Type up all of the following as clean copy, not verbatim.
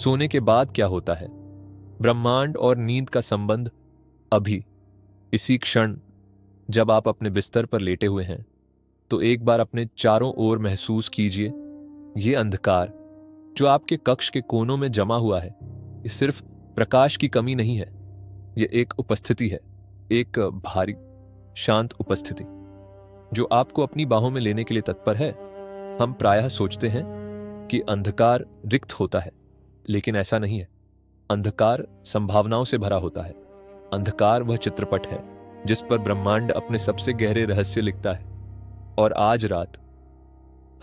सोने के बाद क्या होता है? ब्रह्मांड और नींद का संबंध अभी, इसी क्षण, जब आप अपने बिस्तर पर लेटे हुए हैं, तो एक बार अपने चारों ओर महसूस कीजिए। ये अंधकार जो आपके कक्ष के कोनों में जमा हुआ है, ये सिर्फ प्रकाश की कमी नहीं है। ये एक उपस्थिति है, एक भारी शांत उपस्थिति जो आपको अपनी बाहों में लेने के लिए तत्पर है। हम प्रायः सोचते हैं कि अंधकार रिक्त होता है, लेकिन ऐसा नहीं है। अंधकार संभावनाओं से भरा होता है। अंधकार वह चित्रपट है जिस पर ब्रह्मांड अपने सबसे गहरे रहस्य लिखता है। और आज रात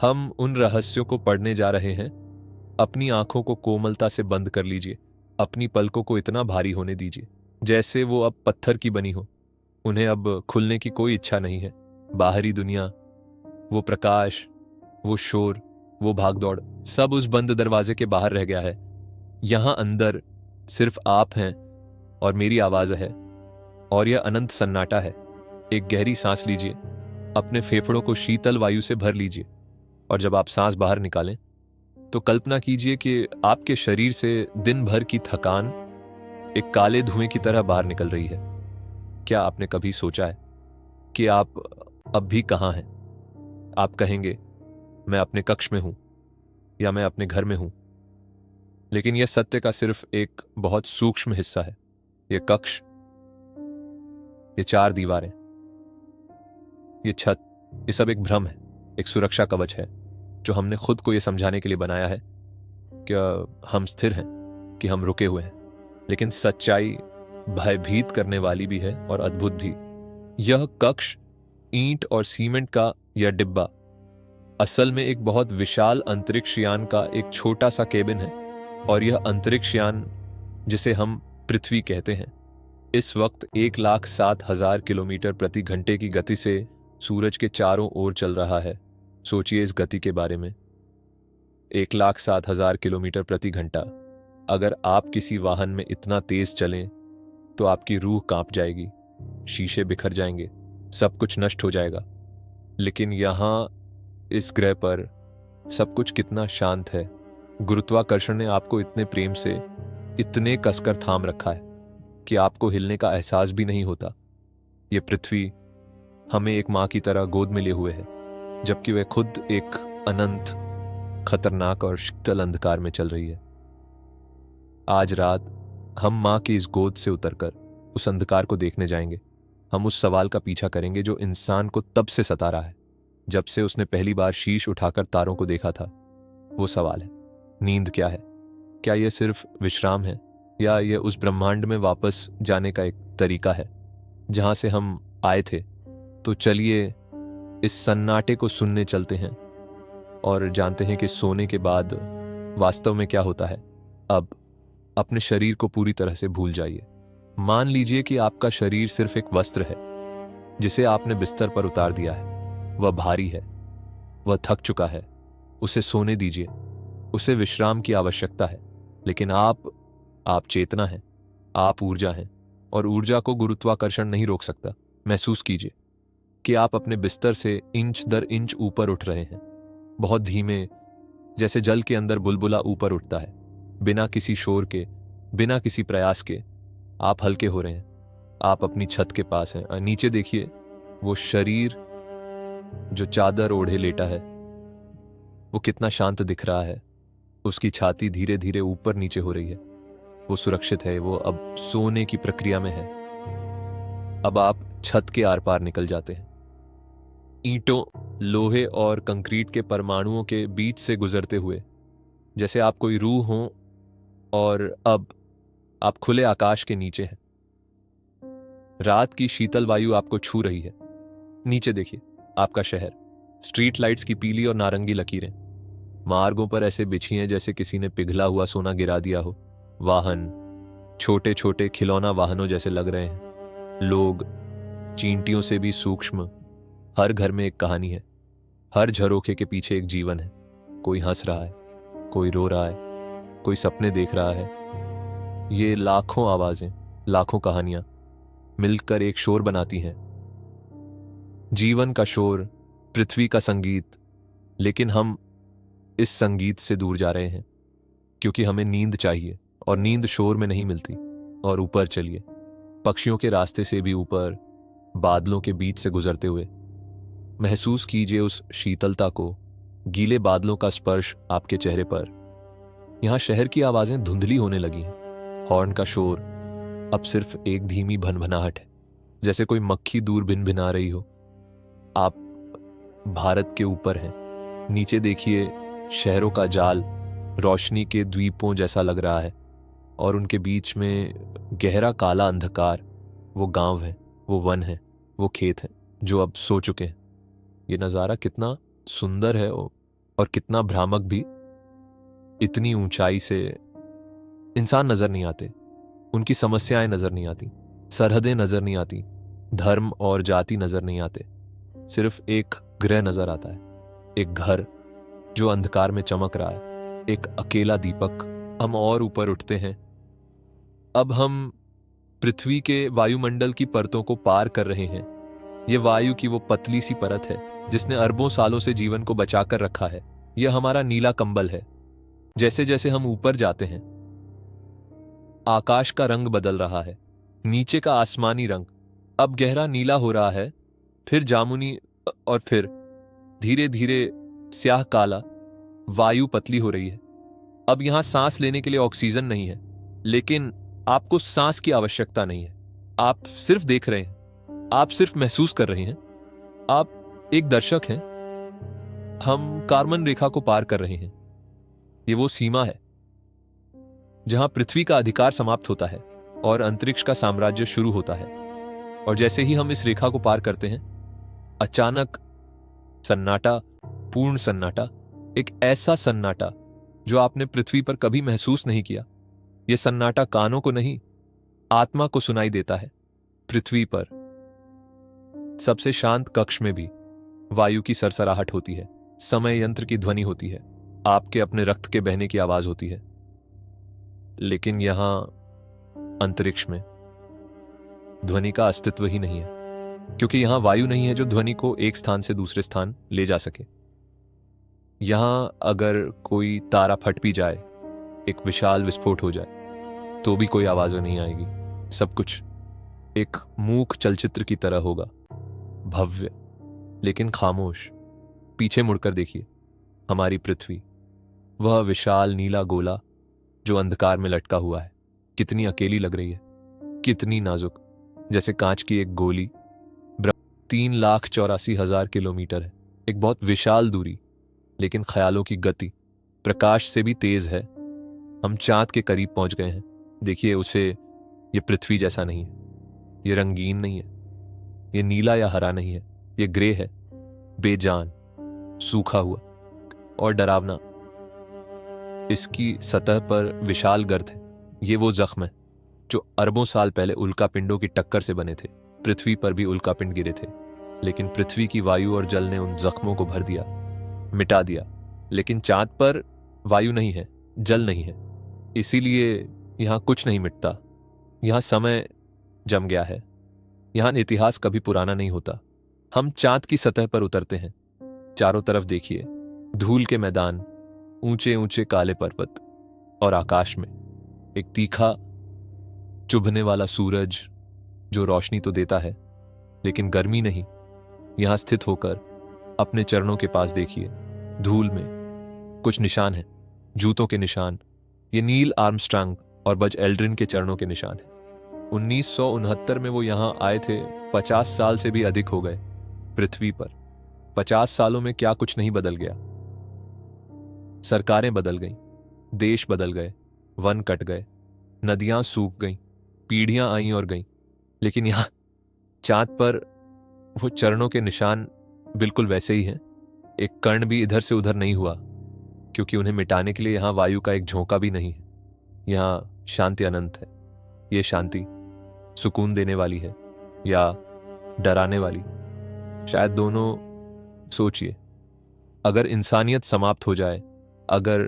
हम उन रहस्यों को पढ़ने जा रहे हैं। अपनी आंखों को कोमलता से बंद कर लीजिए। अपनी पलकों को इतना भारी होने दीजिए जैसे वो अब पत्थर की बनी हो। उन्हें अब खुलने की कोई इच्छा नहीं है। बाहरी दुनिया, वो प्रकाश, वो शोर, वो भागदौड़, सब उस बंद दरवाजे के बाहर रह गया है। यहां अंदर सिर्फ आप हैं और मेरी आवाज है, और यह अनंत सन्नाटा है। एक गहरी सांस लीजिए। अपने फेफड़ों को शीतल वायु से भर लीजिए, और जब आप सांस बाहर निकालें तो कल्पना कीजिए कि आपके शरीर से दिन भर की थकान एक काले धुएं की तरह बाहर निकल रही है। क्या आपने कभी सोचा है कि आप अब भी कहां हैं? आप कहेंगे, मैं अपने कक्ष में हूं या मैं अपने घर में हूं। लेकिन यह सत्य का सिर्फ एक बहुत सूक्ष्म हिस्सा है। यह कक्ष, ये चार दीवारें, ये छत, ये सब एक भ्रम है, एक सुरक्षा कवच है जो हमने खुद को यह समझाने के लिए बनाया है कि हम स्थिर हैं, कि हम रुके हुए हैं। लेकिन सच्चाई भयभीत करने वाली भी है और अद्भुत भी। यह कक्ष, ईंट और सीमेंट का यह डिब्बा, असल में एक बहुत विशाल अंतरिक्ष यान का एक छोटा सा केबिन है। और यह अंतरिक्ष यान, जिसे हम पृथ्वी कहते हैं, इस वक्त 1,07,000 किलोमीटर प्रति घंटे की गति से सूरज के चारों ओर चल रहा है। सोचिए इस गति के बारे में। 1,07,000 किलोमीटर प्रति घंटा। अगर आप किसी वाहन में इतना तेज चलें तो आपकी रूह कांप जाएगी, शीशे बिखर जाएंगे, सब कुछ नष्ट हो जाएगा। लेकिन यहां इस ग्रह पर सब कुछ कितना शांत है। गुरुत्वाकर्षण ने आपको इतने प्रेम से, इतने कसकर थाम रखा है कि आपको हिलने का एहसास भी नहीं होता। ये पृथ्वी हमें एक मां की तरह गोद में लिए हुए है, जबकि वह खुद एक अनंत, खतरनाक और शीतल अंधकार में चल रही है। आज रात हम मां की इस गोद से उतरकर उस अंधकार को देखने जाएंगे। हम उस सवाल का पीछा करेंगे जो इंसान को तब से सता रहा है जब से उसने पहली बार शीश उठाकर तारों को देखा था। वो सवाल है, नींद क्या है? क्या यह सिर्फ विश्राम है, या यह उस ब्रह्मांड में वापस जाने का एक तरीका है जहां से हम आए थे? तो चलिए इस सन्नाटे को सुनने चलते हैं और जानते हैं कि सोने के बाद वास्तव में क्या होता है। अब अपने शरीर को पूरी तरह से भूल जाइए। मान लीजिए कि आपका शरीर सिर्फ एक वस्त्र है जिसे आपने बिस्तर पर उतार दिया है। वह भारी है, वह थक चुका है, उसे सोने दीजिए। उसे विश्राम की आवश्यकता है। लेकिन आप चेतना हैं, आप ऊर्जा हैं, और ऊर्जा को गुरुत्वाकर्षण नहीं रोक सकता। महसूस कीजिए कि आप अपने बिस्तर से इंच दर इंच ऊपर उठ रहे हैं, बहुत धीमे, जैसे जल के अंदर बुलबुला ऊपर उठता है, बिना किसी शोर के, बिना किसी प्रयास के। आप हल्के हो रहे हैं। आप अपनी छत के पास हैं। नीचे देखिए, वो शरीर जो चादर ओढ़े लेटा है, वो कितना शांत दिख रहा है। उसकी छाती धीरे धीरे ऊपर नीचे हो रही है। वो सुरक्षित है, वो अब सोने की प्रक्रिया में है। अब आप छत के आर पार निकल जाते हैं, ईंटों, लोहे और कंक्रीट के परमाणुओं के बीच से गुजरते हुए, जैसे आप कोई रूह हो। और अब आप खुले आकाश के नीचे हैं। रात की शीतल वायु आपको छू रही है। नीचे देखिए, आपका शहर, स्ट्रीट लाइट्स की पीली और नारंगी लकीरें मार्गों पर ऐसे बिछी हैं जैसे किसी ने पिघला हुआ सोना गिरा दिया हो। वाहन छोटे छोटे खिलौना वाहनों जैसे लग रहे हैं। लोग चींटियों से भी सूक्ष्म। हर घर में एक कहानी है, हर झरोखे के पीछे एक जीवन है। कोई हंस रहा है, कोई रो रहा है, कोई सपने देख रहा है। ये लाखों आवाजें, लाखों कहानियां मिलकर एक शोर बनाती हैं, जीवन का शोर, पृथ्वी का संगीत। लेकिन हम इस संगीत से दूर जा रहे हैं। क्योंकि हमें नींद चाहिए और नींद शोर में नहीं मिलती। और ऊपर चलिए, पक्षियों के रास्ते से भी ऊपर, बादलों के बीच से गुजरते हुए महसूस कीजिए उस शीतलता को, गीले बादलों का स्पर्श आपके चेहरे पर। यहां शहर की आवाजें धुंधली होने लगी हैं। हॉर्न का शोर अब सिर्फ एक धीमी भनभनाहट है, जैसे कोई मक्खी दूर भिन भिना रही हो। आप भारत के ऊपर हैं। नीचे देखिए, शहरों का जाल रोशनी के द्वीपों जैसा लग रहा है और उनके बीच में गहरा काला अंधकार। वो गांव है, वो वन है, वो खेत है जो अब सो चुके हैं। ये नज़ारा कितना सुंदर है और कितना भ्रामक भी। इतनी ऊंचाई से इंसान नजर नहीं आते, उनकी समस्याएं नजर नहीं आती, सरहदें नजर नहीं आती, धर्म और जाति नजर नहीं आते। सिर्फ एक ग्रह नजर आता है, एक घर जो अंधकार में चमक रहा है, एक अकेला दीपक। हम और ऊपर उठते हैं। अब हम पृथ्वी के वायुमंडल की परतों को पार कर रहे हैं। ये वायु की वो पतली सी परत है जिसने अरबों सालों से जीवन को बचाकर रखा है। यह हमारा नीला कंबल है। जैसे जैसे हम ऊपर जाते हैं, आकाश का रंग बदल रहा है। नीचे का आसमानी रंग अब गहरा नीला हो रहा है, फिर जामुनी, और फिर धीरे धीरे स्याह काला। वायु पतली हो रही है। अब यहां सांस लेने के लिए ऑक्सीजन नहीं है, लेकिन आपको सांस की आवश्यकता नहीं है। आप सिर्फ देख रहे हैं, आप सिर्फ महसूस कर रहे हैं। आप एक दर्शक हैं। हम कार्बन रेखा को पार कर रहे हैं। ये वो सीमा है जहां पृथ्वी का अधिकार समाप्त होता है और अंतरिक्ष का साम्राज्य शुरू होता है। और जैसे ही हम इस रेखा को पार करते हैं, अचानक सन्नाटा, पूर्ण सन्नाटा, एक ऐसा सन्नाटा जो आपने पृथ्वी पर कभी महसूस नहीं किया। यह सन्नाटा कानों को नहीं, आत्मा को सुनाई देता है। पृथ्वी पर सबसे शांत कक्ष में भी वायु की सरसराहट होती है, समय यंत्र की ध्वनि होती है, आपके अपने रक्त के बहने की आवाज होती है। लेकिन यहां अंतरिक्ष में ध्वनि का अस्तित्व ही नहीं है, क्योंकि यहां वायु नहीं है जो ध्वनि को एक स्थान से दूसरे स्थान ले जा सके। यहां अगर कोई तारा फट भी जाए, एक विशाल विस्फोट हो जाए, तो भी कोई आवाज नहीं आएगी। सब कुछ एक मूक चलचित्र की तरह होगा, भव्य लेकिन खामोश। पीछे मुड़कर देखिए, हमारी पृथ्वी, वह विशाल नीला गोला जो अंधकार में लटका हुआ है, कितनी अकेली लग रही है, कितनी नाजुक, जैसे कांच की एक गोली। 3,84,000 किलोमीटर है, एक बहुत विशाल दूरी, लेकिन ख्यालों की गति प्रकाश से भी तेज है। हम चांद के करीब पहुंच गए हैं। देखिए उसे, ये पृथ्वी जैसा नहीं है, ये रंगीन नहीं है, ये नीला या हरा नहीं है, ये ग्रे है, बेजान, सूखा हुआ और डरावना। इसकी सतह पर विशाल गर्त है। ये वो जख्म है जो अरबों साल पहले उल्कापिंडों की टक्कर से बने थे। पृथ्वी पर भी उल्कापिंड गिरे थे, लेकिन पृथ्वी की वायु और जल ने उन जख्मों को भर दिया, मिटा दिया। लेकिन चांद पर वायु नहीं है, जल नहीं है, इसीलिए यहां कुछ नहीं मिटता। यहां समय जम गया है, यहां इतिहास कभी पुराना नहीं होता। हम चांद की सतह पर उतरते हैं। चारों तरफ देखिए, धूल के मैदान, ऊंचे ऊंचे काले पर्वत, और आकाश में एक तीखा चुभने वाला सूरज जो रोशनी तो देता है, लेकिन गर्मी नहीं। यहां स्थित होकर अपने चरणों के पास देखिए, धूल में कुछ निशान हैं, जूतों के निशान। ये नील आर्मस्ट्रांग और बज एल्ड्रिन के चरणों के निशान हैं। 1969 में वो यहां आए थे। 50 साल से भी अधिक हो गए पृथ्वी पर। 50 सालों में क्या कुछ नहीं बदल गया। सरकारें बदल गईं, देश बदल गए, वन कट गए, नदियां सूख गईं, पीढ़ियां आईं और गईं, लेकिन यहां चांद पर वो चरणों के निशान बिल्कुल वैसे ही हैं। एक कण भी इधर से उधर नहीं हुआ, क्योंकि उन्हें मिटाने के लिए यहां वायु का एक झोंका भी नहीं है। यहां शांति अनंत है। ये शांति सुकून देने वाली है या डराने वाली, शायद दोनों। सोचिए, अगर इंसानियत समाप्त हो जाए, अगर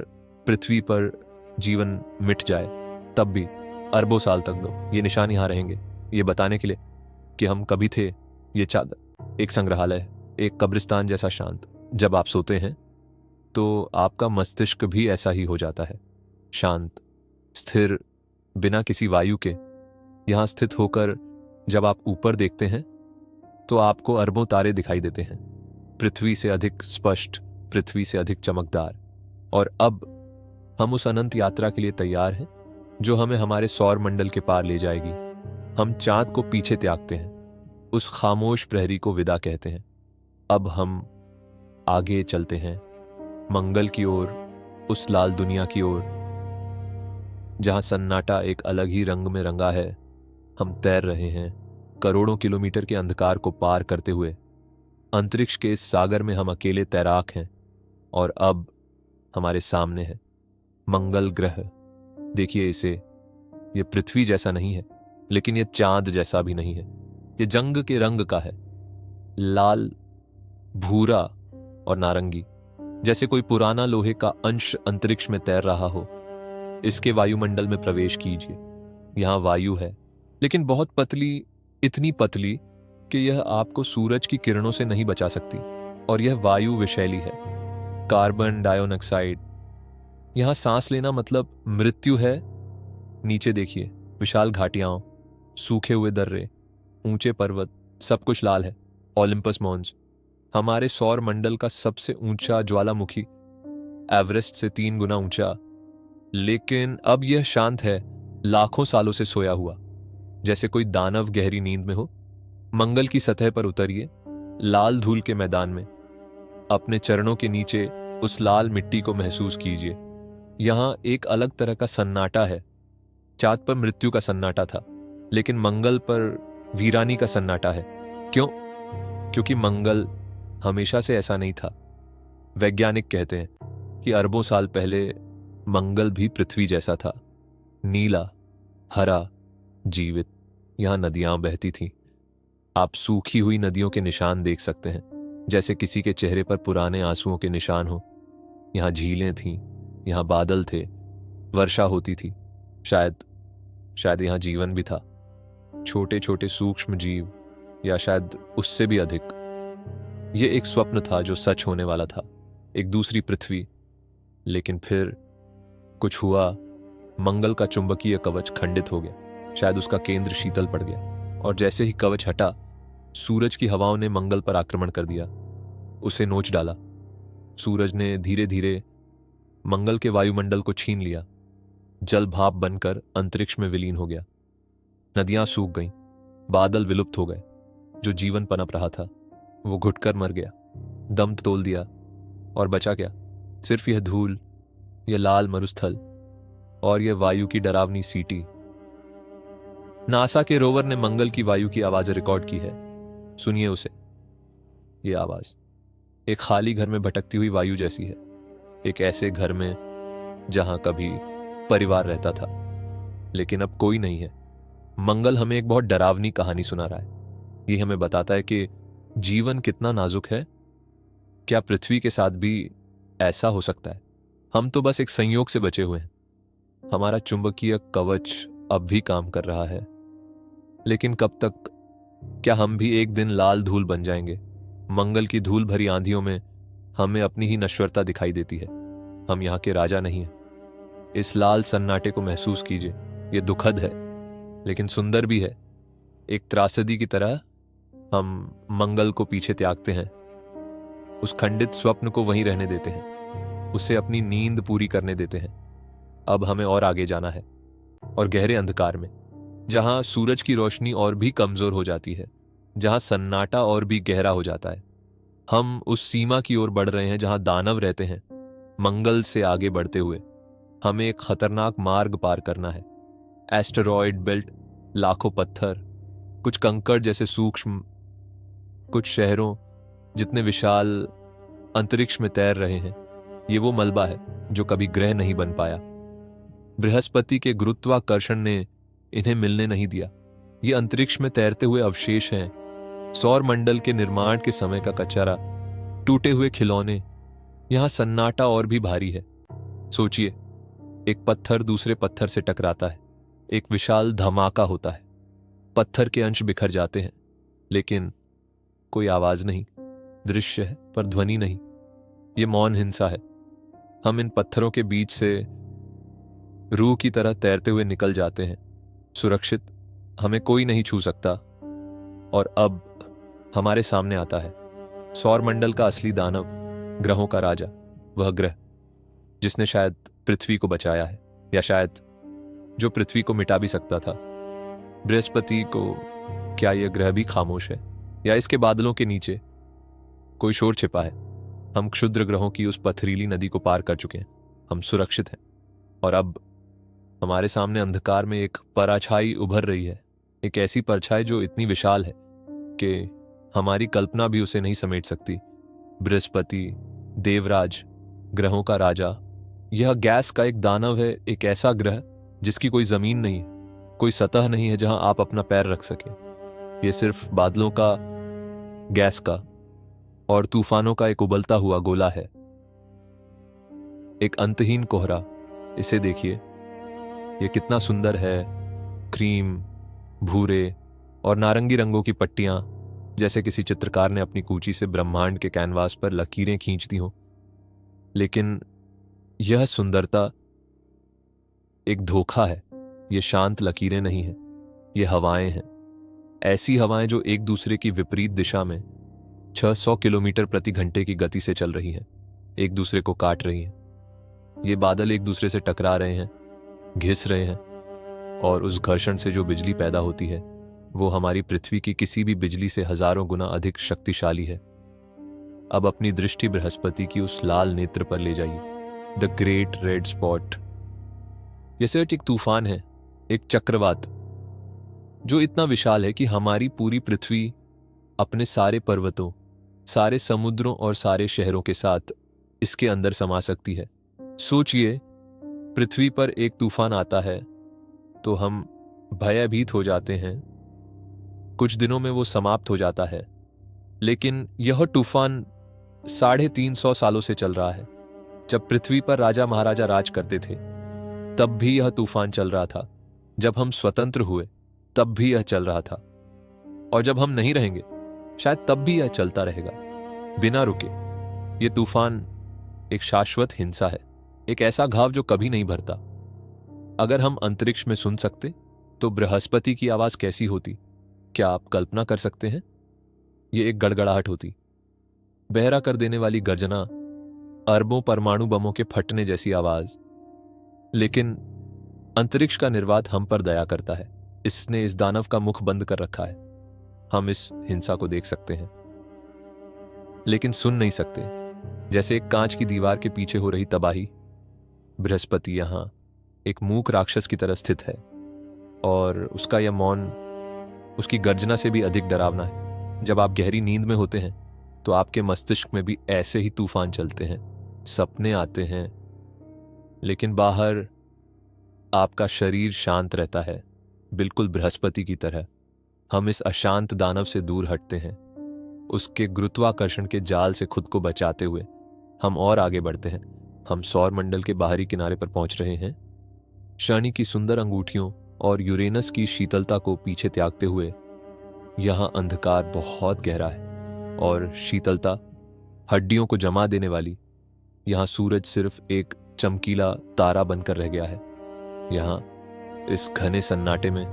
पृथ्वी पर जीवन मिट जाए, तब भी अरबों साल तक लोग ये निशान यहां रहेंगे, ये बताने के लिए कि हम कभी थे। ये चादर एक संग्रहालय, एक कब्रिस्तान जैसा शांत। जब आप सोते हैं तो आपका मस्तिष्क भी ऐसा ही हो जाता है। शांत, स्थिर, बिना किसी वायु के। यहां स्थित होकर जब आप ऊपर देखते हैं तो आपको अरबों तारे दिखाई देते हैं, पृथ्वी से अधिक स्पष्ट, पृथ्वी से अधिक चमकदार। और अब हम उस अनंत यात्रा के लिए तैयार हैं जो हमें हमारे सौर मंडल के पार ले जाएगी। हम चांद को पीछे त्यागते हैं, उस खामोश प्रहरी को विदा कहते हैं। अब हम आगे चलते हैं, मंगल की ओर, उस लाल दुनिया की ओर जहां सन्नाटा एक अलग ही रंग में रंगा है। हम तैर रहे हैं करोड़ों किलोमीटर के अंधकार को पार करते हुए। अंतरिक्ष के इस सागर में हम अकेले तैराक हैं। और अब हमारे सामने है मंगल ग्रह। देखिए इसे, यह पृथ्वी जैसा नहीं है, लेकिन यह चांद जैसा भी नहीं है। यह जंग के रंग का है, लाल, भूरा और नारंगी, जैसे कोई पुराना लोहे का अंश अंतरिक्ष में तैर रहा हो। इसके वायुमंडल में प्रवेश कीजिए। यहां वायु है, लेकिन बहुत पतली, इतनी पतली कि यह आपको सूरज की किरणों से नहीं बचा सकती। और यह वायु विषैली है, कार्बन डाइऑक्साइड। यहां सांस लेना मतलब मृत्यु है। नीचे देखिए, विशाल घाटियां, सूखे हुए दर्रे, ऊंचे पर्वत, सब कुछ लाल है। ओलिम्पस मॉन्स, हमारे सौर मंडल का सबसे ऊंचा ज्वालामुखी, एवरेस्ट से 3 गुना ऊंचा। लेकिन अब यह शांत है, लाखों सालों से सोया हुआ, जैसे कोई दानव गहरी नींद में हो। मंगल की सतह पर उतरिए, लाल धूल के मैदान में। अपने चरणों के नीचे उस लाल मिट्टी को महसूस कीजिए। यहां एक अलग तरह का सन्नाटा है। चांद पर मृत्यु का सन्नाटा था, लेकिन मंगल पर वीरानी का सन्नाटा है। क्यों? क्योंकि मंगल हमेशा से ऐसा नहीं था। वैज्ञानिक कहते हैं कि अरबों साल पहले मंगल भी पृथ्वी जैसा था, नीला, हरा, जीवित। यहां नदियां बहती थीं। आप सूखी हुई नदियों के निशान देख सकते हैं, जैसे किसी के चेहरे पर पुराने आंसुओं के निशान हो। यहां झीलें थीं, यहां बादल थे, वर्षा होती थी। शायद यहां जीवन भी था, छोटे छोटे सूक्ष्म जीव, या शायद उससे भी अधिक। यह एक स्वप्न था जो सच होने वाला था, एक दूसरी पृथ्वी। लेकिन फिर कुछ हुआ। मंगल का चुंबकीय कवच खंडित हो गया, शायद उसका केंद्र शीतल पड़ गया। और जैसे ही कवच हटा, सूरज की हवाओं ने मंगल पर आक्रमण कर दिया, उसे नोच डाला। सूरज ने धीरे धीरे मंगल के वायुमंडल को छीन लिया, जल भाप बनकर अंतरिक्ष में विलीन हो गया। नदियां सूख गईं, बादल विलुप्त हो गए। जो जीवन पनप रहा था वो घुटकर मर गया, दम तोल दिया। और बचा क्या? सिर्फ यह धूल, यह लाल मरुस्थल और यह वायु की डरावनी सीटी। नासा के रोवर ने मंगल की वायु की आवाज रिकॉर्ड की है। सुनिए उसे। यह आवाज एक खाली घर में भटकती हुई वायु जैसी है, एक ऐसे घर में जहां कभी परिवार रहता था, लेकिन अब कोई नहीं है। मंगल हमें एक बहुत डरावनी कहानी सुना रहा है। यह हमें बताता है कि जीवन कितना नाजुक है। क्या पृथ्वी के साथ भी ऐसा हो सकता है? हम तो बस एक संयोग से बचे हुए हैं। हमारा चुंबकीय कवच अब भी काम कर रहा है, लेकिन कब तक? क्या हम भी एक दिन लाल धूल बन जाएंगे? मंगल की धूल भरी आंधियों में हमें अपनी ही नश्वरता दिखाई देती है। हम यहाँ के राजा नहीं हैं। इस लाल सन्नाटे को महसूस कीजिए। यह दुखद है, लेकिन सुंदर भी है। एक त्रासदी की तरह हम मंगल को पीछे त्यागते हैं, उस खंडित स्वप्न को वहीं रहने देते हैं, उसे अपनी नींद पूरी करने देते हैं। अब हमें और आगे जाना है, और गहरे अंधकार में, जहां सूरज की रोशनी और भी कमजोर हो जाती है, जहां सन्नाटा और भी गहरा हो जाता है। हम उस सीमा की ओर बढ़ रहे हैं जहां दानव रहते हैं। मंगल से आगे बढ़ते हुए हमें एक खतरनाक मार्ग पार करना है। एस्टेरॉयड बेल्ट, लाखों पत्थर, कुछ कंकड़ जैसे सूक्ष्म, कुछ शहरों जितने विशाल अंतरिक्ष में तैर रहे हैं। ये वो मलबा है जो कभी ग्रह नहीं बन पाया। बृहस्पति के गुरुत्वाकर्षण ने इन्हें मिलने नहीं दिया। ये अंतरिक्ष में तैरते हुए अवशेष हैं, सौर मंडल के निर्माण के समय का कचरा, टूटे हुए खिलौने। यहां सन्नाटा और भी भारी है। सोचिए, एक पत्थर दूसरे पत्थर से टकराता है, एक विशाल धमाका होता है, पत्थर के अंश बिखर जाते हैं, लेकिन कोई आवाज नहीं। दृश्य है पर ध्वनि नहीं। ये मौन हिंसा है। हम इन पत्थरों के बीच से रूह की तरह तैरते हुए निकल जाते हैं, सुरक्षित, हमें कोई नहीं छू सकता। और अब हमारे सामने आता है सौरमंडल का असली दानव, ग्रहों का राजा, वह ग्रह जिसने शायद पृथ्वी को बचाया है, या शायद जो पृथ्वी को मिटा भी सकता था। बृहस्पति को, क्या यह ग्रह भी खामोश है, या इसके बादलों के नीचे कोई शोर छिपा है? हम क्षुद्र ग्रहों की उस पथरीली नदी को पार कर चुके हैं, हम सुरक्षित हैं। और अब हमारे सामने अंधकार में एक परछाई उभर रही है, एक ऐसी परछाई जो इतनी विशाल है कि हमारी कल्पना भी उसे नहीं समेट सकती। बृहस्पति, देवराज, ग्रहों का राजा, यह गैस का एक दानव है, एक ऐसा ग्रह जिसकी कोई जमीन नहीं है, कोई सतह नहीं है जहां आप अपना पैर रख सके। यह सिर्फ बादलों का, गैस का और तूफानों का एक उबलता हुआ गोला है, एक अंतहीन कोहरा। इसे देखिए, यह कितना सुंदर है। क्रीम, भूरे और नारंगी रंगों की पट्टियां, जैसे किसी चित्रकार ने अपनी कूंची से ब्रह्मांड के कैनवास पर लकीरें खींचती हों। लेकिन यह सुंदरता एक धोखा है। ये शांत लकीरें नहीं हैं, ये हवाएं हैं। ऐसी हवाएं जो एक दूसरे की विपरीत दिशा में 600 किलोमीटर प्रति घंटे की गति से चल रही हैं, एक दूसरे को काट रही हैं। ये बादल एक दूसरे से टकरा रहे हैं, घिस रहे हैं, और उस घर्षण से जो बिजली पैदा होती है वो हमारी पृथ्वी की किसी भी बिजली से हजारों गुना अधिक शक्तिशाली है। अब अपनी दृष्टि बृहस्पति की उस लाल नेत्र पर ले जाइए, द ग्रेट रेड स्पॉट। यह सिर्फ एक तूफान है, एक चक्रवात जो इतना विशाल है कि हमारी पूरी पृथ्वी अपने सारे पर्वतों, सारे समुद्रों और सारे शहरों के साथ इसके अंदर समा सकती है। सोचिए, पृथ्वी पर एक तूफान आता है तो हम भयभीत हो जाते हैं, कुछ दिनों में वो समाप्त हो जाता है। लेकिन यह तूफान 350 सालों से चल रहा है। जब पृथ्वी पर राजा महाराजा राज करते थे तब भी यह तूफान चल रहा था, जब हम स्वतंत्र हुए तब भी यह चल रहा था, और जब हम नहीं रहेंगे शायद तब भी यह चलता रहेगा बिना रुके। यह तूफान एक शाश्वत हिंसा है, एक ऐसा घाव जो कभी नहीं भरता। अगर हम अंतरिक्ष में सुन सकते तो बृहस्पति की आवाज कैसी होती? क्या आप कल्पना कर सकते हैं? यह एक गड़गड़ाहट होती, बहरा कर देने वाली गर्जना, अरबों परमाणु बमों के फटने जैसी आवाज। लेकिन अंतरिक्ष का निर्वात हम पर दया करता है। इसने इस दानव का मुख बंद कर रखा है। हम इस हिंसा को देख सकते हैं लेकिन सुन नहीं सकते। जैसे एक कांच की दीवार के पीछे हो रही तबाही, बृहस्पति यहां एक मूक राक्षस की तरह स्थित है, और उसका यह मौन उसकी गर्जना से भी अधिक डरावना है। जब आप गहरी नींद में होते हैं तो आपके मस्तिष्क में भी ऐसे ही तूफान चलते हैं, सपने आते हैं, लेकिन बाहर आपका शरीर शांत रहता है, बिल्कुल बृहस्पति की तरह। हम इस अशांत दानव से दूर हटते हैं, उसके गुरुत्वाकर्षण के जाल से खुद को बचाते हुए हम और आगे बढ़ते हैं। हम सौर मंडल के बाहरी किनारे पर पहुंच रहे हैं। शनि की सुंदर अंगूठियों और यूरेनस की शीतलता को पीछे त्यागते हुए यहां अंधकार बहुत गहरा है, और शीतलता हड्डियों को जमा देने वाली। यहां सूरज सिर्फ एक चमकीला तारा बनकर रह गया है। यहां इस घने सन्नाटे में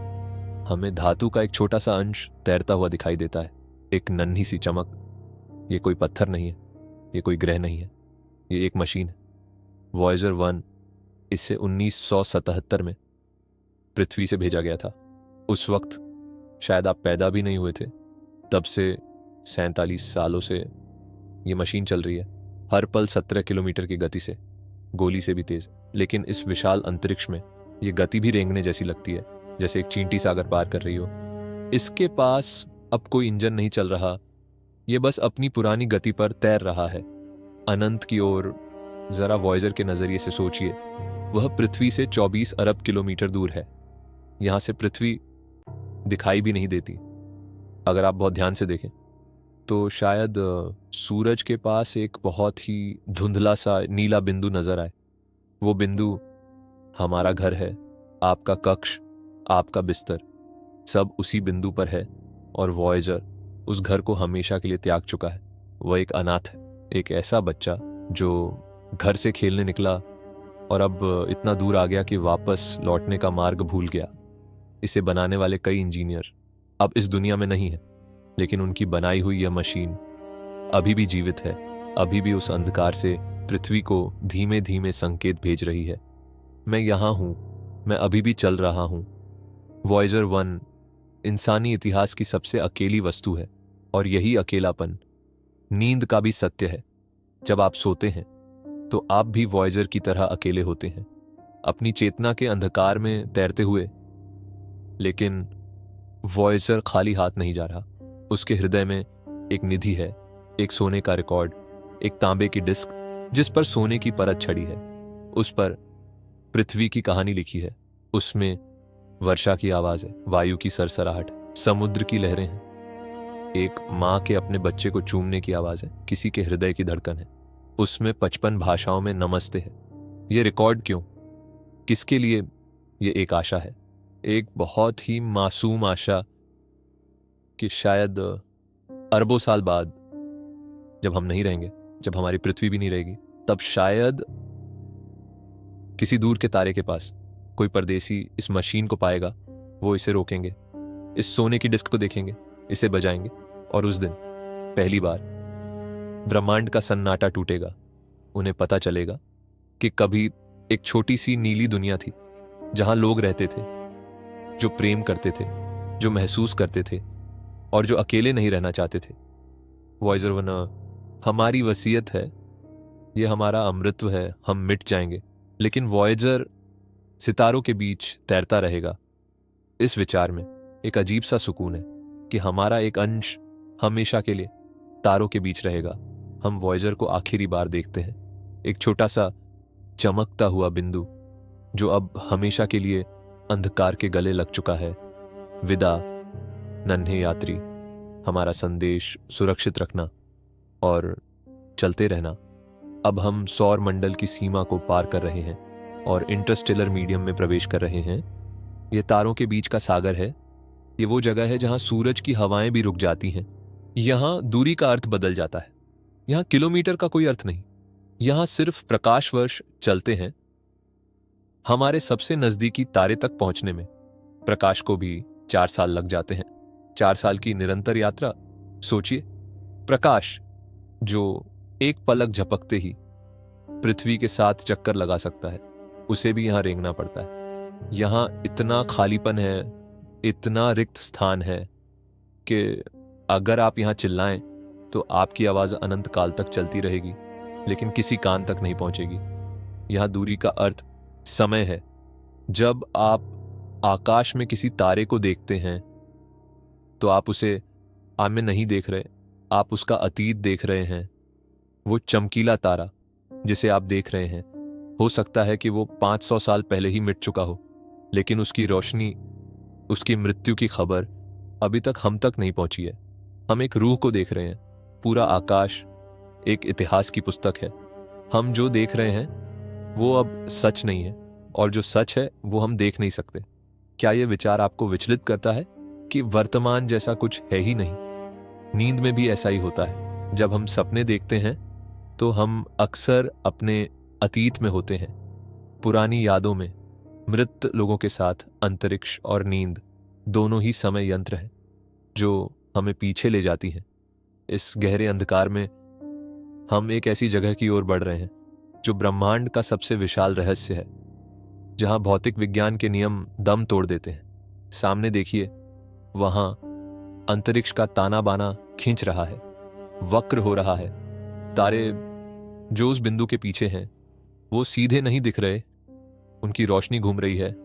हमें धातु का एक छोटा सा अंश तैरता हुआ दिखाई देता है, एक नन्ही सी चमक। ये कोई पत्थर नहीं है, ये कोई ग्रह नहीं है, ये एक मशीन है, वॉयेजर 1। इसे 1977 में पृथ्वी से भेजा गया था। उस वक्त शायद आप पैदा भी नहीं हुए थे। तब से 47 सालों से ये मशीन चल रही है, हर पल 17 किलोमीटर की गति से, गोली से भी तेज। लेकिन इस विशाल अंतरिक्ष में ये गति भी रेंगने जैसी लगती है, जैसे एक चींटी सागर पार कर रही हो। इसके पास अब कोई इंजन नहीं चल रहा, ये बस अपनी पुरानी गति पर तैर रहा है अनंत की ओर। जरा वॉयेजर के नजरिए से सोचिए, वह पृथ्वी से 24 अरब किलोमीटर दूर है। यहां से पृथ्वी दिखाई भी नहीं देती। अगर आप बहुत ध्यान से देखें तो शायद सूरज के पास एक बहुत ही धुंधला सा नीला बिंदु नजर आए। वो बिंदु हमारा घर है, आपका कक्ष, आपका बिस्तर, सब उसी बिंदु पर है। और वॉयेजर उस घर को हमेशा के लिए त्याग चुका है। वह एक अनाथ है, एक ऐसा बच्चा जो घर से खेलने निकला और अब इतना दूर आ गया कि वापस लौटने का मार्ग भूल गया। इसे बनाने वाले कई इंजीनियर अब इस दुनिया में नहीं है, लेकिन उनकी बनाई हुई यह मशीन अभी भी जीवित है, अभी भी उस अंधकार से पृथ्वी को धीमे धीमे संकेत भेज रही है। मैं यहाँ हूँ, मैं अभी भी चल रहा हूँ। वॉयेजर 1 इंसानी इतिहास की सबसे अकेली वस्तु है, और यही अकेलापन नींद का भी सत्य है। जब आप सोते हैं तो आप भी वॉयेजर की तरह अकेले होते हैं, अपनी चेतना के अंधकार में तैरते हुए। लेकिन वॉयेजर खाली हाथ नहीं जा रहा। उसके हृदय में एक निधि है, एक सोने का रिकॉर्ड, एक तांबे की डिस्क जिस पर सोने की परत छड़ी है। उस पर पृथ्वी की कहानी लिखी है। उसमें वर्षा की आवाज है, वायु की सरसराहट, समुद्र की लहरें हैं, एक माँ के अपने बच्चे को चूमने की आवाज है, किसी के हृदय की धड़कन है। उसमें 55 भाषाओं में नमस्ते है। ये रिकॉर्ड क्यों, किसके लिए? ये एक आशा है, एक बहुत ही मासूम आशा कि शायद अरबों साल बाद जब हम नहीं रहेंगे, जब हमारी पृथ्वी भी नहीं रहेगी, तब शायद किसी दूर के तारे के पास कोई परदेसी इस मशीन को पाएगा। वो इसे रोकेंगे, इस सोने की डिस्क को देखेंगे, इसे बजाएंगे, और उस दिन पहली बार ब्रह्मांड का सन्नाटा टूटेगा। उन्हें पता चलेगा कि कभी एक छोटी सी नीली दुनिया थी जहां लोग रहते थे, जो प्रेम करते थे, जो महसूस करते थे, और जो अकेले नहीं रहना चाहते थे। वॉयेजर 1 हमारी वसीयत है, यह हमारा अमृतत्व है। हम मिट जाएंगे, लेकिन वॉयेजर सितारों के बीच तैरता रहेगा। इस विचार में एक अजीब सा सुकून है कि हमारा एक अंश हमेशा के लिए तारों के बीच रहेगा। हम वॉयेजर को आखिरी बार देखते हैं, एक छोटा सा चमकता हुआ बिंदु जो अब हमेशा के लिए अंधकार के गले लग चुका है। विदा नन्हे यात्री, हमारा संदेश सुरक्षित रखना और चलते रहना। अब हम सौर मंडल की सीमा को पार कर रहे हैं और इंटरस्टेलर मीडियम में प्रवेश कर रहे हैं। यह तारों के बीच का सागर है। ये वो जगह है जहां सूरज की हवाएं भी रुक जाती हैं। यहां दूरी का अर्थ बदल जाता है। यहां किलोमीटर का कोई अर्थ नहीं, यहां सिर्फ प्रकाश वर्ष चलते हैं। हमारे सबसे नजदीकी तारे तक पहुंचने में प्रकाश को भी 4 साल लग जाते हैं। 4 साल की निरंतर यात्रा। सोचिए, प्रकाश जो एक पलक झपकते ही पृथ्वी के साथ चक्कर लगा सकता है, उसे भी यहां रेंगना पड़ता है। यहां इतना खालीपन है, इतना रिक्त स्थान है कि अगर आप यहां चिल्लाएं तो आपकी आवाज अनंत काल तक चलती रहेगी, लेकिन किसी कान तक नहीं पहुंचेगी। यहां दूरी का अर्थ समय है। जब आप आकाश में किसी तारे को देखते हैं तो आप उसे आज में नहीं देख रहे, आप उसका अतीत देख रहे हैं। वो चमकीला तारा जिसे आप देख रहे हैं, हो सकता है कि वो 500 साल पहले ही मिट चुका हो, लेकिन उसकी रोशनी, उसकी मृत्यु की खबर अभी तक हम तक नहीं पहुंची है। हम एक रूह को देख रहे हैं। पूरा आकाश एक इतिहास की पुस्तक है। हम जो देख रहे हैं वो अब सच नहीं है, और जो सच है वो हम देख नहीं सकते। क्या यह विचार आपको विचलित करता है कि वर्तमान जैसा कुछ है ही नहीं? नींद में भी ऐसा ही होता है। जब हम सपने देखते हैं तो हम अक्सर अपने अतीत में होते हैं, पुरानी यादों में। मृत लोगों के साथ अंतरिक्ष और नींद दोनों ही समय यंत्र हैं जो हमें पीछे ले जाती हैं। इस गहरे अंधकार में हम एक ऐसी जगह की ओर बढ़ रहे हैं जो ब्रह्मांड का सबसे विशाल रहस्य है, जहां भौतिक विज्ञान के नियम दम तोड़ देते हैं। सामने देखिए, वहां अंतरिक्ष का ताना बाना खींच रहा है, वक्र हो रहा है। तारे जो उस बिंदु के पीछे हैं वो सीधे नहीं दिख रहे, उनकी रोशनी घूम रही है,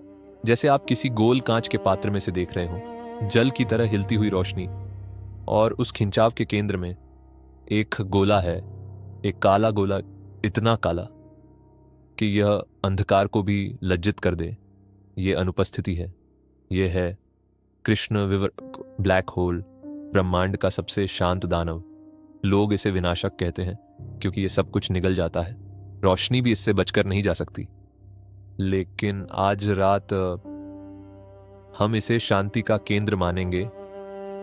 जैसे आप किसी गोल कांच के पात्र में से देख रहे हो, जल की तरह हिलती हुई रोशनी। और उस खिंचाव के केंद्र में एक गोला है, एक काला गोला, इतना काला कि यह अंधकार को भी लज्जित कर दे। यह अनुपस्थिति है। यह है कृष्ण ब्लैक होल, ब्रह्मांड का सबसे शांत दानव। लोग इसे विनाशक कहते हैं क्योंकि यह सब कुछ निगल जाता है। रोशनी भी इससे बचकर नहीं जा सकती। लेकिन आज रात हम इसे शांति का केंद्र मानेंगे।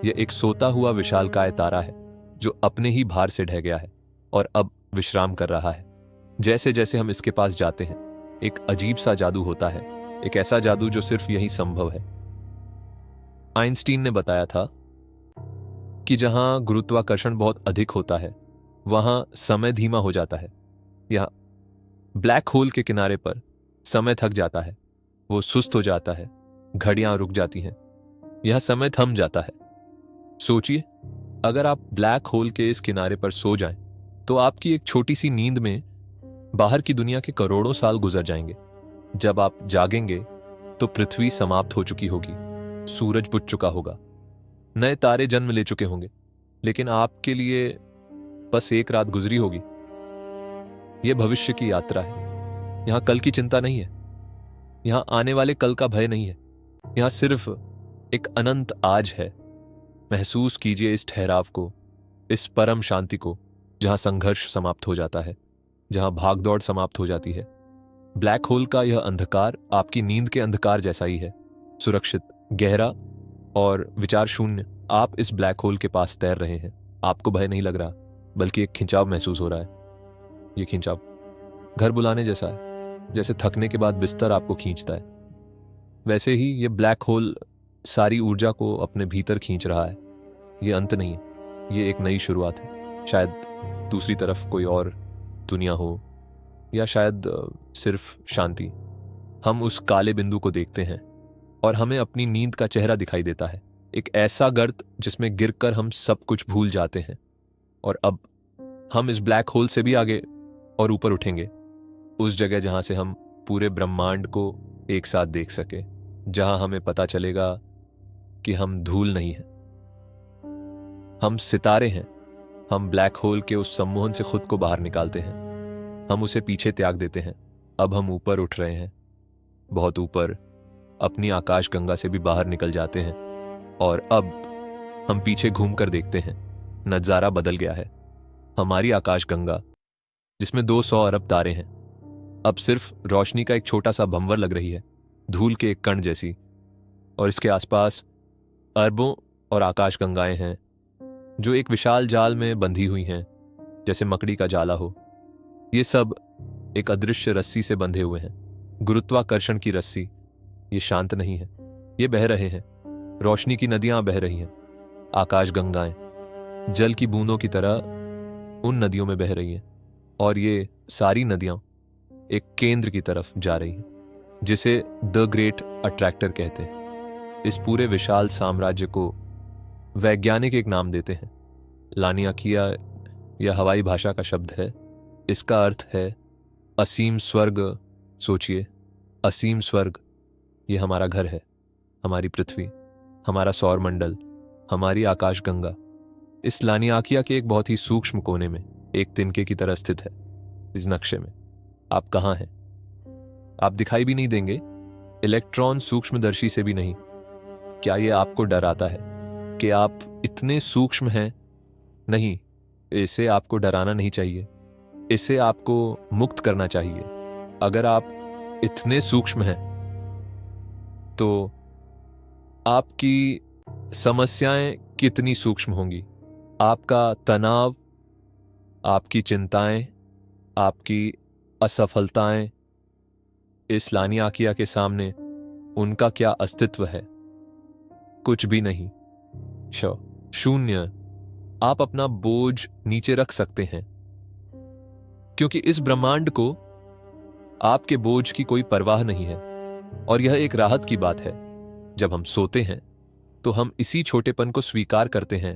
यह एक सोता हुआ विशालकाय तारा है जो अपने ही भार से ढह गया है और अब विश्राम कर रहा है। जैसे जैसे हम इसके पास जाते हैं एक अजीब सा जादू होता है, एक ऐसा जादू जो सिर्फ यही संभव है। आइंस्टीन ने बताया था कि जहां गुरुत्वाकर्षण बहुत अधिक होता है वहां समय धीमा हो जाता है। या ब्लैक होल के किनारे पर समय थक जाता है, वो सुस्त हो जाता है, घड़ियां रुक जाती हैं, यह समय थम जाता है। सोचिए, अगर आप ब्लैक होल के इस किनारे पर सो जाएं, तो आपकी एक छोटी सी नींद में बाहर की दुनिया के करोड़ों साल गुजर जाएंगे। जब आप जागेंगे तो पृथ्वी समाप्त हो चुकी होगी, सूरज बुझ चुका होगा, नए तारे जन्म ले चुके होंगे, लेकिन आपके लिए बस एक रात गुजरी होगी। यह भविष्य की यात्रा है। यहां कल की चिंता नहीं है, यहां आने वाले कल का भय नहीं है, यहां सिर्फ एक अनंत आज है। महसूस कीजिए इस ठहराव को, इस परम शांति को, जहां संघर्ष समाप्त हो जाता है, जहां भागदौड़ समाप्त हो जाती है। ब्लैक होल का यह अंधकार आपकी नींद के अंधकार जैसा ही है, सुरक्षित, गहरा और विचार शून्य। आप इस ब्लैक होल के पास तैर रहे हैं। आपको भय नहीं लग रहा, बल्कि एक खिंचाव महसूस हो रहा है। ये खिंचाव घर बुलाने जैसा है। जैसे थकने के बाद बिस्तर आपको खींचता है, वैसे ही ये ब्लैक होल सारी ऊर्जा को अपने भीतर खींच रहा है। ये अंत नहीं है, ये एक नई शुरुआत है। शायद दूसरी तरफ कोई और दुनिया हो, या शायद सिर्फ शांति। हम उस काले बिंदु को देखते हैं और हमें अपनी नींद का चेहरा दिखाई देता है, एक ऐसा गर्त जिसमें गिरकर हम सब कुछ भूल जाते हैं। और अब हम इस ब्लैक होल से भी आगे और ऊपर उठेंगे, उस जगह जहां से हम पूरे ब्रह्मांड को एक साथ देख सके, जहां हमें पता चलेगा कि हम धूल नहीं हैं, हम सितारे हैं। हम ब्लैक होल के उस सम्मोहन से खुद को बाहर निकालते हैं, हम उसे पीछे त्याग देते हैं। अब हम ऊपर उठ रहे हैं, बहुत ऊपर, अपनी आकाश गंगा से भी बाहर निकल जाते हैं। और अब हम पीछे घूमकर देखते हैं, नजारा बदल गया है। हमारी आकाश गंगा, जिसमें 200 अरब तारे हैं, अब सिर्फ रोशनी का एक छोटा सा भंवर लग रही है, धूल के एक कण जैसी। और इसके आसपास अरबों और आकाश गंगाएं हैं, जो एक विशाल जाल में बंधी हुई हैं, जैसे मकड़ी का जाला हो। ये सब एक अदृश्य रस्सी से बंधे हुए हैं, गुरुत्वाकर्षण की रस्सी। ये शांत नहीं है, ये बह रहे हैं। रोशनी की नदियां बह रही हैं, आकाश गंगाएं जल की बूंदों की तरह उन नदियों में बह रही हैं। और ये सारी नदियां एक केंद्र की तरफ जा रही हैं, जिसे द ग्रेट अट्रैक्टर कहते हैं। इस पूरे विशाल साम्राज्य को वैज्ञानिक एक नाम देते हैं, लानियाकिया। यह हवाई भाषा का शब्द है। इसका अर्थ है असीम स्वर्ग। सोचिए, असीम स्वर्ग। ये हमारा घर है, हमारी पृथ्वी, हमारा सौर मंडल, हमारी आकाश गंगा। इस लानियाकिया के एक बहुत ही सूक्ष्म कोने में, एक तिनके की तरह स्थित है। इस नक्शे में आप कहाँ हैं? आप दिखाई भी नहीं देंगे, इलेक्ट्रॉन सूक्ष्मदर्शी से भी नहीं। क्या यह आपको डराता है कि आप इतने सूक्ष्म हैं? नहीं, इसे आपको डराना नहीं चाहिए, इसे आपको मुक्त करना चाहिए। अगर आप इतने सूक्ष्म हैं तो आपकी समस्याएं कितनी सूक्ष्म होंगी। आपका तनाव, आपकी चिंताएं, आपकी असफलताएं, इस लानियाकिया के सामने उनका क्या अस्तित्व है? कुछ भी नहीं, शून्य। आप अपना बोझ नीचे रख सकते हैं, क्योंकि इस ब्रह्मांड को आपके बोझ की कोई परवाह नहीं है। और यह एक राहत की बात है। जब हम सोते हैं तो हम इसी छोटेपन को स्वीकार करते हैं।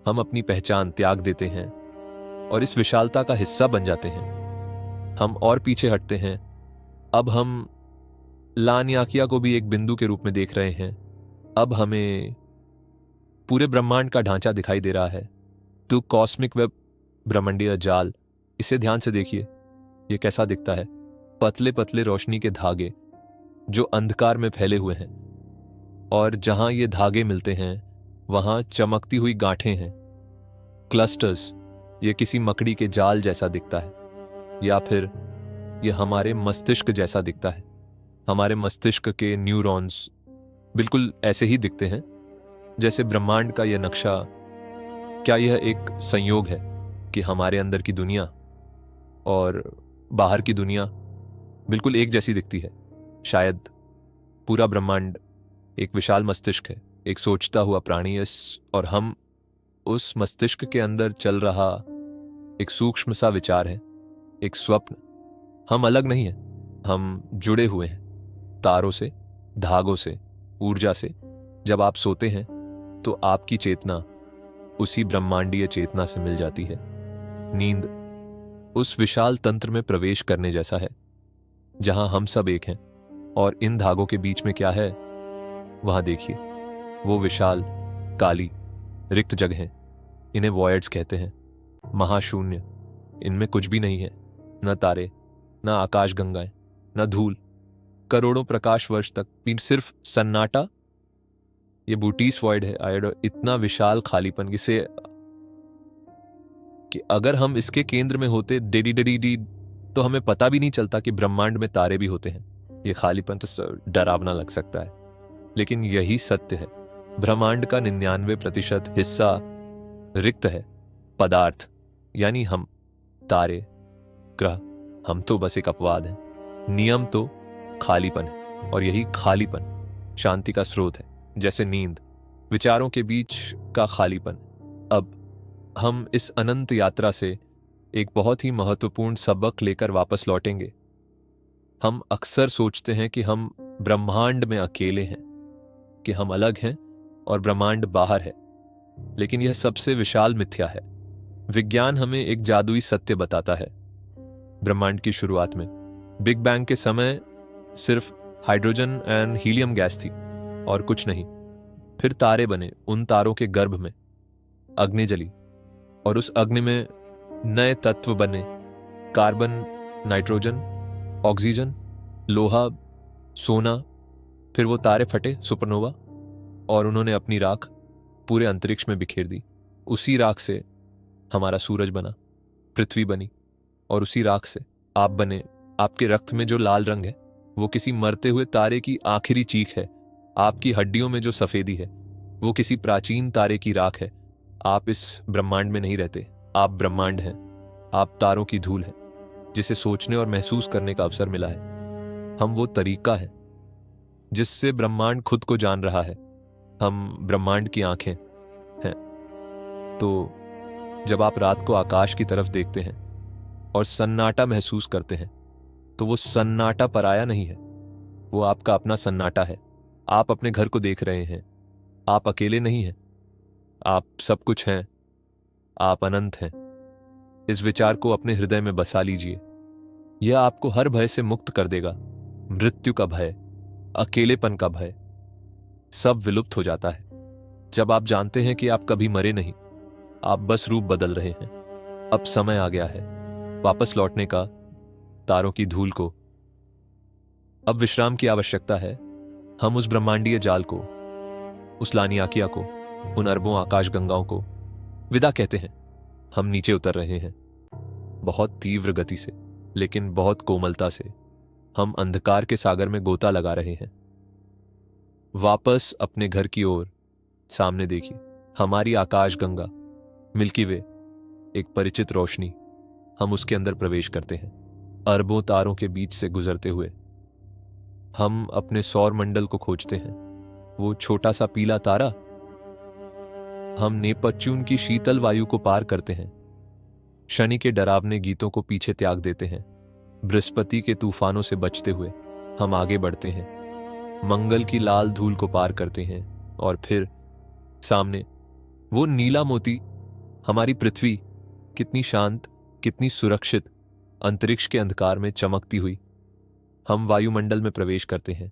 हम अपनी पहचान त्याग देते हैं और इस विशालता का हिस्सा बन जाते हैं। हम और पीछे हटते हैं। अब हम लानियाकिया को भी एक बिंदु के रूप में देख रहे हैं। अब हमें पूरे ब्रह्मांड का ढांचा दिखाई दे रहा है। तो कॉस्मिक वेब, ब्रह्मांडीय जाल, इसे ध्यान से देखिए। यह कैसा दिखता है? पतले पतले रोशनी के धागे जो अंधकार में फैले हुए हैं, और जहां ये धागे मिलते हैं वहां चमकती हुई गांठें हैं, क्लस्टर्स। ये किसी मकड़ी के जाल जैसा दिखता है, या फिर यह हमारे मस्तिष्क जैसा दिखता है। हमारे मस्तिष्क के न्यूरॉन्स बिल्कुल ऐसे ही दिखते हैं जैसे ब्रह्मांड का यह नक्शा। क्या यह एक संयोग है कि हमारे अंदर की दुनिया और बाहर की दुनिया बिल्कुल एक जैसी दिखती है। शायद पूरा ब्रह्मांड एक विशाल मस्तिष्क है, एक सोचता हुआ प्राणी है, और हम उस मस्तिष्क के अंदर चल रहा एक सूक्ष्म सा विचार है, एक स्वप्न। हम अलग नहीं हैं, हम जुड़े हुए हैं तारों से, धागों से, ऊर्जा से। जब आप सोते हैं तो आपकी चेतना उसी ब्रह्मांडीय चेतना से मिल जाती है। नींद उस विशाल तंत्र में प्रवेश करने जैसा है जहां हम सब एक हैं, और इन धागों के बीच में क्या है वहां देखिए। वो विशाल काली रिक्त जगह, इन्हें वॉयड्स कहते हैं, महाशून्य। इनमें कुछ भी नहीं है, न तारे, न आकाश गंगाएं, न धूल। करोड़ों प्रकाश वर्ष तक सिर्फ सन्नाटा। ये बूटीस वॉइड है आयड, इतना विशाल खालीपन जिसे कि अगर हम इसके केंद्र में होते डेडी डेडी डी तो हमें पता भी नहीं चलता कि ब्रह्मांड में तारे भी होते हैं। ये खालीपन तो डरावना लग सकता है, लेकिन यही सत्य है। ब्रह्मांड का 99% हिस्सा रिक्त है, पदार्थ, यानी हम, तारे, ग्रह, हम तो बस एक अपवाद है। नियम तो खालीपन है, और यही खालीपन शांति का स्रोत है, जैसे नींद विचारों के बीच का खालीपन। अब हम इस अनंत यात्रा से एक बहुत ही महत्वपूर्ण सबक लेकर वापस लौटेंगे। हम अक्सर सोचते हैं कि हम ब्रह्मांड में अकेले हैं, कि हम अलग हैं और ब्रह्मांड बाहर है, लेकिन यह सबसे विशाल मिथ्या है। विज्ञान हमें एक जादुई सत्य बताता है। ब्रह्मांड की शुरुआत में बिग बैंग के समय सिर्फ हाइड्रोजन एंड हीलियम गैस थी और कुछ नहीं। फिर तारे बने, उन तारों के गर्भ में अग्नि जली, और उस अग्नि में नए तत्व बने, कार्बन, नाइट्रोजन, ऑक्सीजन, लोहा, सोना। फिर वो तारे फटे, सुपरनोवा, और उन्होंने अपनी राख पूरे अंतरिक्ष में बिखेर दी। उसी राख से हमारा सूरज बना, पृथ्वी बनी, और उसी राख से आप बने। आपके रक्त में जो लाल रंग है वो किसी मरते हुए तारे की आखिरी चीख है। आपकी हड्डियों में जो सफेदी है वो किसी प्राचीन तारे की राख है। आप इस ब्रह्मांड में नहीं रहते, आप ब्रह्मांड हैं। आप तारों की धूल हैं जिसे सोचने और महसूस करने का अवसर मिला है। हम वो तरीका है जिससे ब्रह्मांड खुद को जान रहा है। हम ब्रह्मांड की आंखें हैं। तो जब आप रात को आकाश की तरफ देखते हैं और सन्नाटा महसूस करते हैं, तो वो सन्नाटा पराया नहीं है, वो आपका अपना सन्नाटा है। आप अपने घर को देख रहे हैं, आप अकेले नहीं हैं, आप सब कुछ हैं, आप अनंत हैं। इस विचार को अपने हृदय में बसा लीजिए। यह आपको हर भय से मुक्त कर देगा। मृत्यु का भय, अकेलेपन का भय, सब विलुप्त हो जाता है जब आप जानते हैं कि आप कभी मरे नहीं, आप बस रूप बदल रहे हैं। अब समय आ गया है वापस लौटने का, तारों की धूल को। अब विश्राम की आवश्यकता है। हम उस ब्रह्मांडीय जाल को, उस लानियाकिया को, उन अरबों आकाश गंगाओं को विदा कहते हैं। हम नीचे उतर रहे हैं, बहुत तीव्र गति से, लेकिन बहुत कोमलता से। हम अंधकार के सागर में गोता लगा रहे हैं, वापस अपने घर की ओर। सामने देखिए, हमारी आकाश गंगा, मिल्की वे, एक परिचित रोशनी। हम उसके अंदर प्रवेश करते हैं, अरबों तारों के बीच से गुजरते हुए। हम अपने सौर मंडल को खोजते हैं, वो छोटा सा पीला तारा। हम नेपच्यून की शीतल वायु को पार करते हैं, शनि के डरावने गीतों को पीछे त्याग देते हैं। बृहस्पति के तूफानों से बचते हुए हम आगे बढ़ते हैं, मंगल की लाल धूल को पार करते हैं, और फिर सामने वो नीला मोती, हमारी पृथ्वी, कितनी शांत, कितनी सुरक्षित, अंतरिक्ष के अंधकार में चमकती हुई। हम वायुमंडल में प्रवेश करते हैं,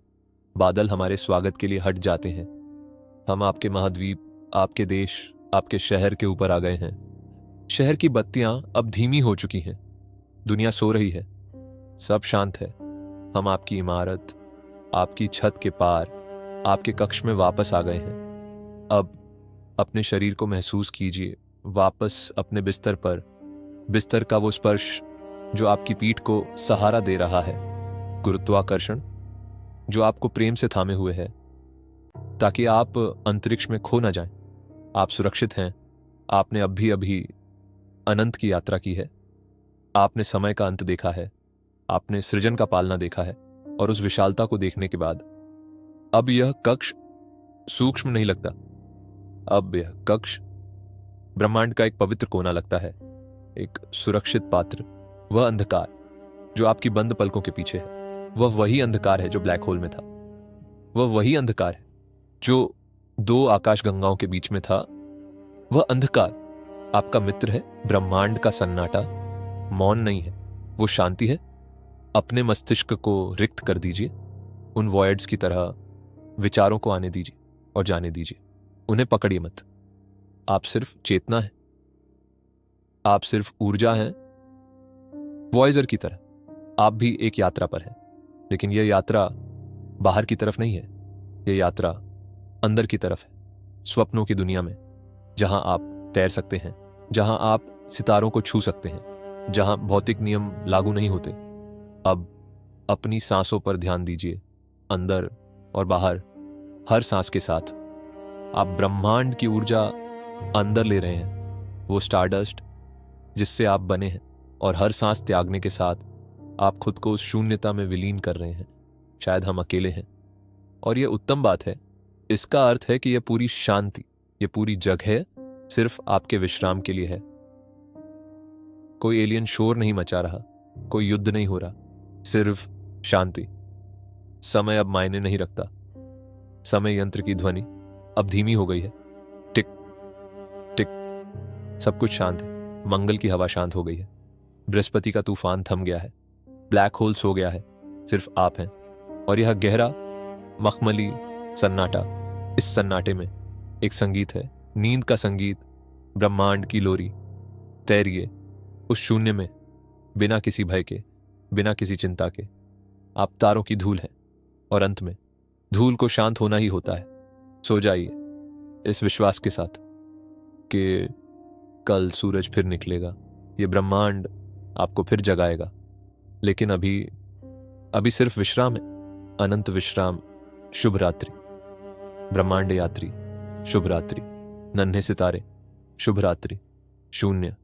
बादल हमारे स्वागत के लिए हट जाते हैं। हम आपके महाद्वीप, आपके देश, आपके शहर के ऊपर आ गए हैं। शहर की बत्तियां अब धीमी हो चुकी हैं, दुनिया सो रही है, सब शांत है। हम आपकी इमारत, आपकी छत के पार, आपके कक्ष में वापस आ गए हैं। अब अपने शरीर को महसूस कीजिए, वापस अपने बिस्तर पर, बिस्तर का वो स्पर्श जो आपकी पीठ को सहारा दे रहा है, गुरुत्वाकर्षण जो आपको प्रेम से थामे हुए है ताकि आप अंतरिक्ष में खो ना जाएं। आप सुरक्षित हैं। आपने अभी अभी अनंत की यात्रा की है। आपने समय का अंत देखा है। आपने सृजन का पालना देखा है, और उस विशालता को देखने के बाद अब यह कक्ष सूक्ष्म नहीं लगता। अब यह कक्ष ब्रह्मांड का एक पवित्र कोना लगता है, एक सुरक्षित पात्र। वह अंधकार जो आपकी बंद पलकों के पीछे है, वह वही अंधकार है जो ब्लैक होल में था। वह वही अंधकार है जो दो आकाश गंगाओं के बीच में था। वह अंधकार आपका मित्र है। ब्रह्मांड का सन्नाटा मौन नहीं है, वो शांति है। अपने मस्तिष्क को रिक्त कर दीजिए, उन वॉयड्स की तरह विचारों को आने दीजिए और जाने दीजिए। उन्हें पकड़िए मत। आप सिर्फ चेतना है, आप सिर्फ ऊर्जा हैं, वॉयजर की तरह। आप भी एक यात्रा पर हैं, लेकिन यह यात्रा बाहर की तरफ नहीं है, यह यात्रा अंदर की तरफ है, स्वप्नों की दुनिया में, जहां आप तैर सकते हैं, जहां आप सितारों को छू सकते हैं, जहां भौतिक नियम लागू नहीं होते। अब अपनी सांसों पर ध्यान दीजिए, अंदर और बाहर। हर सांस के साथ आप ब्रह्मांड की ऊर्जा अंदर ले रहे हैं, वो स्टारडस्ट जिससे आप बने हैं, और हर सांस त्यागने के साथ आप खुद को उस शून्यता में विलीन कर रहे हैं। शायद हम अकेले हैं, और यह उत्तम बात है। इसका अर्थ है कि यह पूरी शांति, यह पूरी जगह सिर्फ आपके विश्राम के लिए है। कोई एलियन शोर नहीं मचा रहा, कोई युद्ध नहीं हो रहा, सिर्फ शांति। समय अब मायने नहीं रखता। समय यंत्र की ध्वनि अब धीमी हो गई है। टिक टिक, सब कुछ शांत है। मंगल की हवा शांत हो गई है। बृहस्पति का तूफान थम गया है। ब्लैक होल सो गया है। सिर्फ आप हैं, और यह गहरा मखमली सन्नाटा। इस सन्नाटे में एक संगीत है, नींद का संगीत, ब्रह्मांड की लोरी। तैरिए उस शून्य में, बिना किसी भय के, बिना किसी चिंता के। आप तारों की धूल हैं, और अंत में धूल को शांत होना ही होता है। सो जाइए इस विश्वास के साथ कि कल सूरज फिर निकलेगा, ये ब्रह्मांड आपको फिर जगाएगा। लेकिन अभी सिर्फ विश्राम है, अनंत विश्राम। शुभ रात्रि ब्रह्मांड यात्री, शुभ रात्रि नन्हे सितारे, शुभ रात्रि शून्य।